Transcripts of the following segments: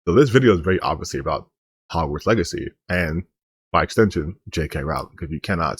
So this video is very obviously about Hogwarts Legacy and, by extension, JK Rowling, because you cannot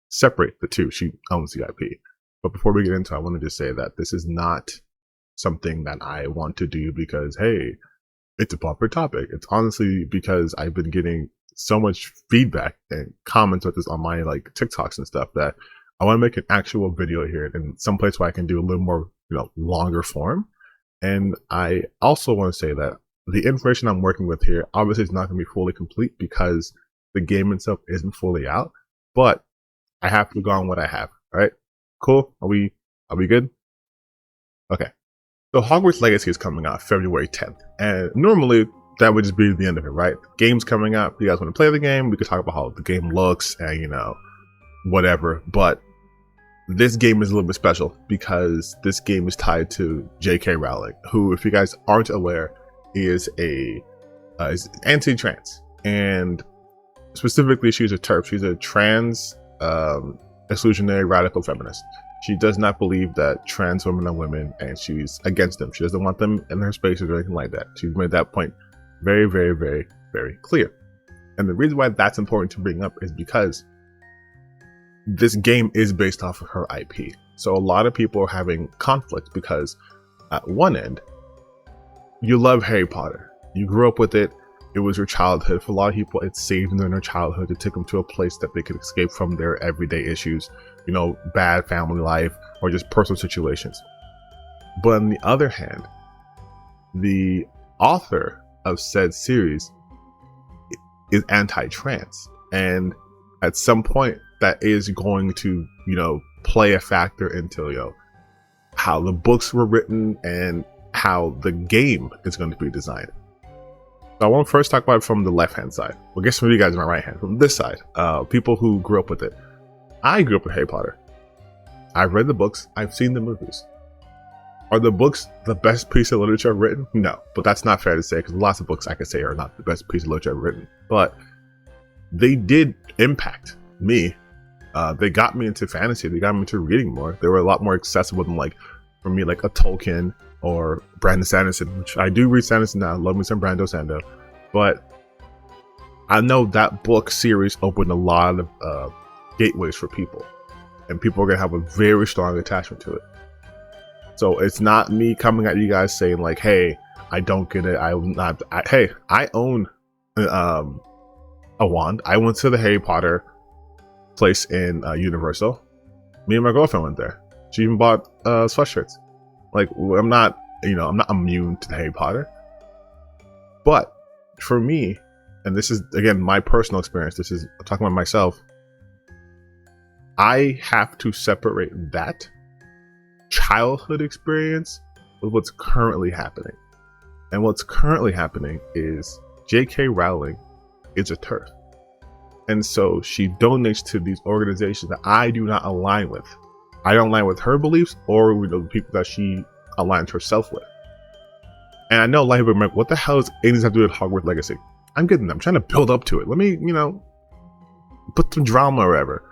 separate the two. She owns the IP. But before we get into it, I want to just say that this is not something that I want to do because, hey, it's a popular topic. It's honestly because I've been getting so much feedback and comments with this on my TikToks and stuff that I want to make an actual video here in some place where I can do a little more, longer form. And I also want to say that the information I'm working with here obviously is not going to be fully complete because the game itself isn't fully out, but I have to go on what I have. All right, cool. Are we good? Okay. So Hogwarts Legacy is coming out February 10th, and normally that would just be the end of it, right? Game's coming out. If you guys want to play the game, we could talk about how the game looks and whatever. But this game is a little bit special because this game is tied to JK Rowling, who, if you guys aren't aware, is is anti-trans, and specifically she's a TERF. She's a trans exclusionary radical feminist. She does not believe that trans women are women, and she's against them. She doesn't want them in her spaces or anything like that. She's made that point very, very, very, very clear. And the reason why that's important to bring up is because this game is based off of her IP. So a lot of people are having conflict because at one end, you love Harry Potter. You grew up with it. It was your childhood. For a lot of people, it saved them in their childhood. It took them to a place that they could escape from their everyday issues, bad family life or just personal situations. But on the other hand, the author of said series is anti-trans. And at some point, that is going to, play a factor into, how the books were written and how the game is going to be designed. So I want to first talk about it from the left-hand side. Well, I guess some of you guys are my right hand. From this side, people who grew up with it. I grew up with Harry Potter. I've read the books. I've seen the movies. Are the books the best piece of literature written? No, but that's not fair to say because lots of books I could say are not the best piece of literature ever written. But they did impact me. They got me into fantasy. They got me into reading more. They were a lot more accessible than for me, a Tolkien or Brandon Sanderson, which I do read Sanderson now. Love me some Brando Sando. But I know that book series opened a lot of gateways for people. And people are going to have a very strong attachment to it. So it's not me coming at you guys saying hey, I don't get it. Hey, I own a wand. I went to the Harry Potter place in Universal. Me and my girlfriend went there. She even bought sweatshirts. I'm not immune to Harry Potter. But for me, and this is again my personal experience, I'm talking about myself, I have to separate that childhood experience with what's currently happening. And what's currently happening is JK Rowling is a TERF. And so she donates to these organizations that I do not align with. I don't align with her beliefs or with the people that she aligns herself with. And I know a lot of people are like, what the hell does anything have to do with Hogwarts Legacy? I'm trying to build up to it. Let me, put some drama or whatever.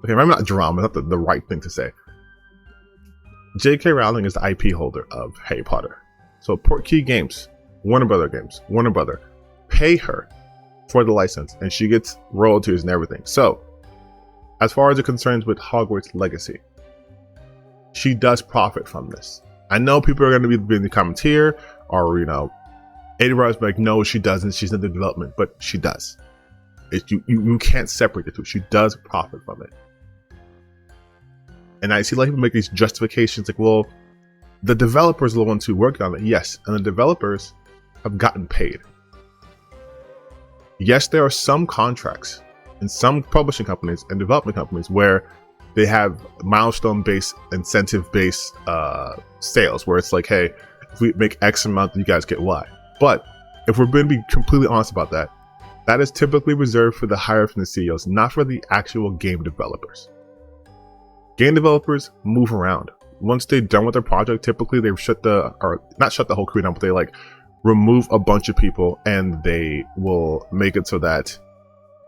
Okay, maybe not drama, not the right thing to say. JK Rowling is the IP holder of Harry Potter. So Portkey Games, Warner Brother, pay her for the license and she gets royalties and everything. So as far as it concerns with Hogwarts Legacy, she does profit from this. I know people are going to be in the comments here or, everybody's like, no, she doesn't. She's in the development, but she does. You can't separate the two. She does profit from it. And I see people make these justifications well, the developers are the ones who worked on it. Yes, and the developers have gotten paid. Yes, there are some contracts in some publishing companies and development companies where they have milestone-based, incentive-based sales, where it's hey, if we make X amount, you guys get Y. But if we're going to be completely honest about that, that is typically reserved for the higher from the CEOs, not for the actual game developers. Game developers move around. Once they're done with their project, typically they not shut the whole crew down, but they remove a bunch of people and they will make it so that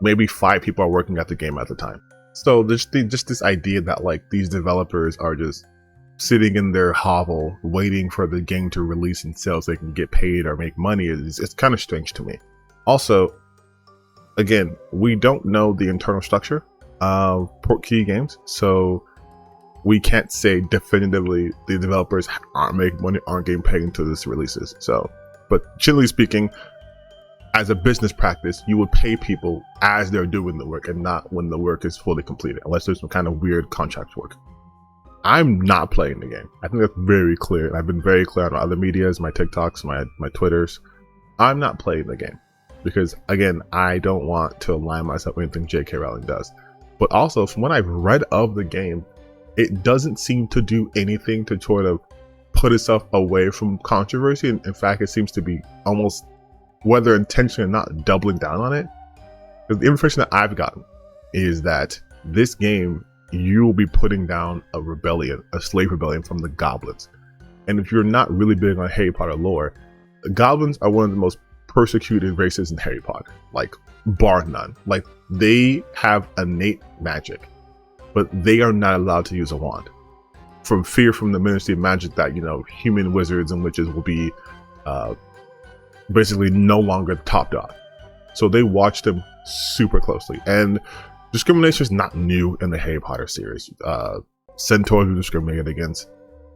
maybe 5 people are working at the game at the time. So there's just this idea that these developers are just sitting in their hovel waiting for the game to release and sell so they can get paid or make money it's kind of strange to me. Also, again, we don't know the internal structure of Portkey Games, so we can't say definitively the developers aren't making money, aren't getting paid until this releases. So, but generally speaking, as a business practice, you would pay people as they're doing the work and not when the work is fully completed, unless there's some kind of weird contract work. I'm not playing the game. I think that's very clear. And I've been very clear on other medias, my TikToks, my Twitters. I'm not playing the game because, again, I don't want to align myself with anything JK Rowling does. But also, from what I've read of the game, it doesn't seem to do anything to sort of put itself away from controversy. And in fact, it seems to be almost, whether intentionally or not, doubling down on it. Because the information that I've gotten is that this game, you will be putting down a rebellion, a slave rebellion from the goblins. And if you're not really big on Harry Potter lore, the goblins are one of the most persecuted races in Harry Potter, like bar none. Like, they have innate magic, but they are not allowed to use a wand from fear from the Ministry of Magic that, you know, human wizards and witches will be basically no longer the top dog. So they watch them super closely, and discrimination is not new in the Harry Potter series. Centaurs were discriminated against.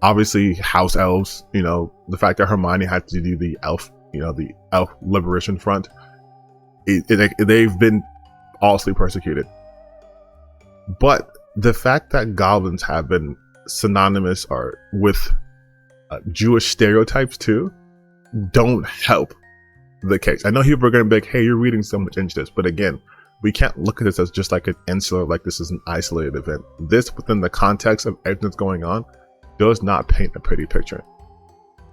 Obviously, house elves, you know, the fact that Hermione had to do the elf, you know, the elf liberation front, they've been falsely persecuted. But the fact that goblins have been synonymous or with Jewish stereotypes too, don't help the case. I know people are going to be like, hey, you're reading so much into this, but again, we can't look at this as just like an insular, like this is an isolated event. This, within the context of everything that's going on, does not paint a pretty picture.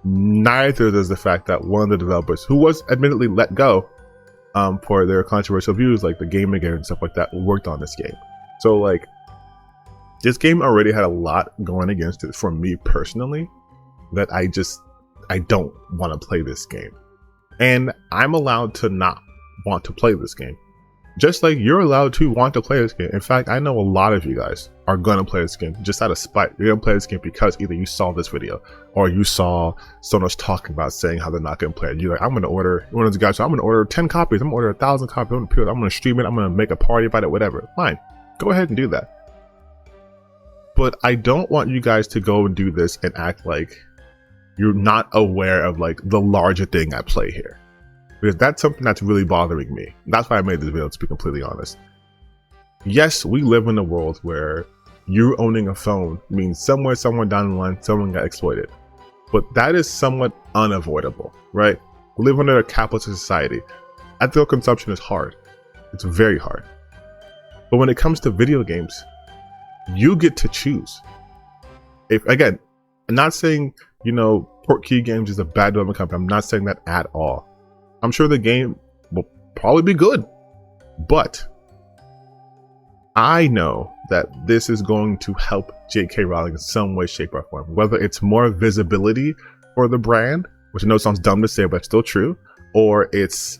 Neither does the fact that one of the developers, who was admittedly let go for their controversial views, like the Gamergate and stuff like that, worked on this game. So, like, this game already had a lot going against it for me personally, that I don't want to play this game. And I'm allowed to not want to play this game. Just like you're allowed to want to play this game. In fact, I know a lot of you guys are going to play this game just out of spite. You're going to play this game because either you saw this video or you saw someone else talking about saying how they're not going to play it. You're like, I'm going to order, one of the guys, so I'm going to order 10 copies. I'm going to order 1,000 copies. I'm going to stream it. I'm going to make a party about it, whatever. Fine. Go ahead and do that. But I don't want you guys to go and do this and act like you're not aware of like the larger thing at play here. Because that's something that's really bothering me. That's why I made this video, to be completely honest. Yes, we live in a world where you owning a phone means somewhere down the line, someone got exploited. But that is somewhat unavoidable, right? We live under a capitalist society. Ethical consumption is hard. It's very hard. But when it comes to video games, you get to choose. If, again, I'm not saying, you know, Portkey Games is a bad development company. I'm not saying that at all. I'm sure the game will probably be good, but I know that this is going to help JK Rowling in some way, shape, or form. Whether it's more visibility for the brand, which I know sounds dumb to say, but it's still true, or it's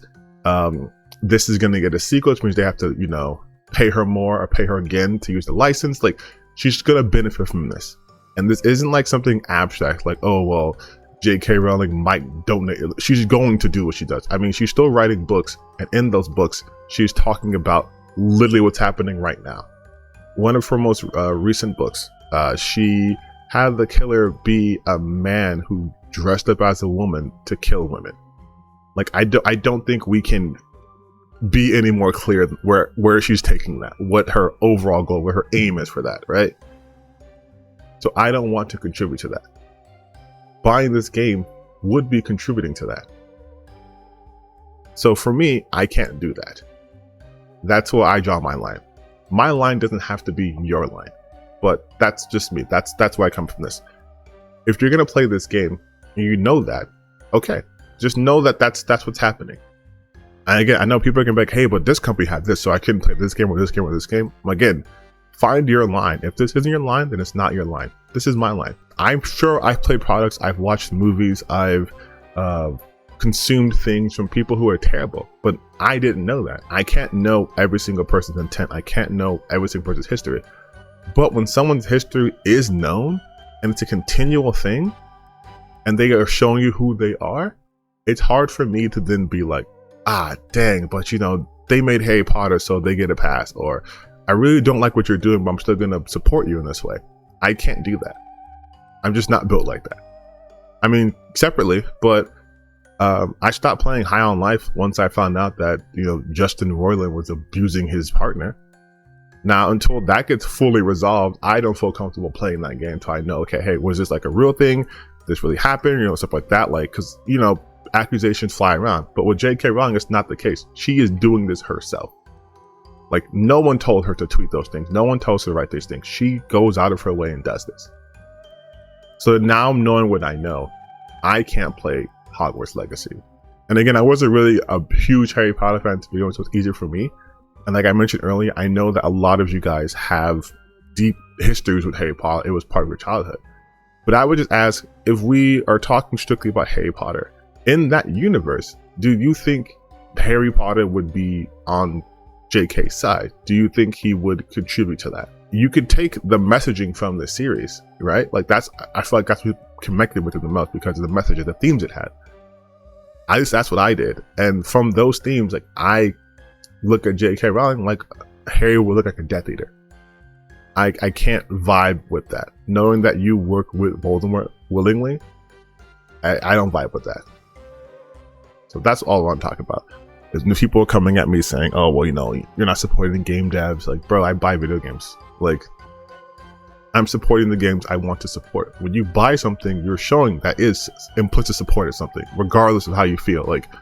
this is going to get a sequel, which means they have to, you know, pay her more or pay her again to use the license. Like, she's going to benefit from this. And this isn't like something abstract, like, oh, well, JK Rowling might donate. She's going to do what she does. I mean, she's still writing books, and in those books, she's talking about literally what's happening right now. One of her most recent books, she had the killer be a man who dressed up as a woman to kill women. Like, I don't think we can be any more clear where she's taking that, what her overall goal, what her aim is for that, right? So I don't want to contribute to that. Buying this game would be contributing to that. So for me, I can't do that. That's where I draw my line. My line doesn't have to be your line, but that's just me. That's where I come from this. If you're gonna play this game and you know that, okay, just know that that's what's happening. And again, I know people are gonna be like, hey, but this company had this, so I couldn't play this game or this game or this game. Again, find your line. If this isn't your line, then it's not your line. This is my line. I'm sure I've played products, I've watched movies, I've consumed things from people who are terrible, but I didn't know that. I can't know every single person's intent. I can't know every single person's history. But when someone's history is known, and it's a continual thing, and they are showing you who they are, it's hard for me to then be like, ah, dang, but you know, they made Harry Potter, so they get a pass, or I really don't like what you're doing, but I'm still going to support you in this way. I can't do that. I'm just not built like that. I mean, separately, but I stopped playing High on Life once I found out that, you know, Justin Roiland was abusing his partner. Now, until that gets fully resolved, I don't feel comfortable playing that game until I know, okay, hey, was this like a real thing? Did this really happen? You know, stuff like that. Like, because, you know, accusations fly around. But with JK Rowling, it's not the case. She is doing this herself. Like, no one told her to tweet those things. No one told her to write these things. She goes out of her way and does this. So now, knowing what I know, I can't play Hogwarts Legacy. And again, I wasn't really a huge Harry Potter fan to begin with, so it's easier for me. And like I mentioned earlier, I know that a lot of you guys have deep histories with Harry Potter. It was part of your childhood. But I would just ask, if we are talking strictly about Harry Potter, in that universe, do you think Harry Potter would be on JK's side? Do you think he would contribute to that? You could take the messaging from the series, right? Like I feel like that's what connected with it the most because of the message of the themes it had. At least that's what I did. And from those themes, like I look at JK Rowling like Harry would look like a Death Eater. I can't vibe with that. Knowing that you work with Voldemort willingly, I don't vibe with that. So that's all I want to talk about. There's people are coming at me saying, oh, well, you know, you're not supporting game devs. Like, bro, I buy video games. Like, I'm supporting the games I want to support. When you buy something, you're showing that is implicit support of something, regardless of how you feel. Like,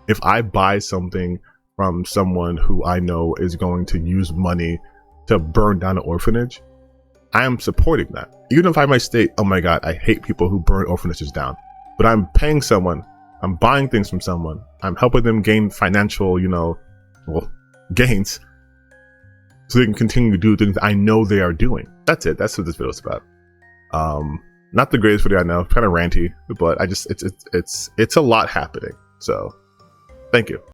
if I buy something from someone who I know is going to use money to burn down an orphanage, I am supporting that. Even if I might state, oh my God, I hate people who burn orphanages down. But I'm paying someone, I'm buying things from someone, I'm helping them gain financial, you know, well, gains, so they can continue to do things I know they are doing. That's it. That's what this video is about. Not the greatest video I know, kind of ranty, but I just, it's a lot happening. So thank you.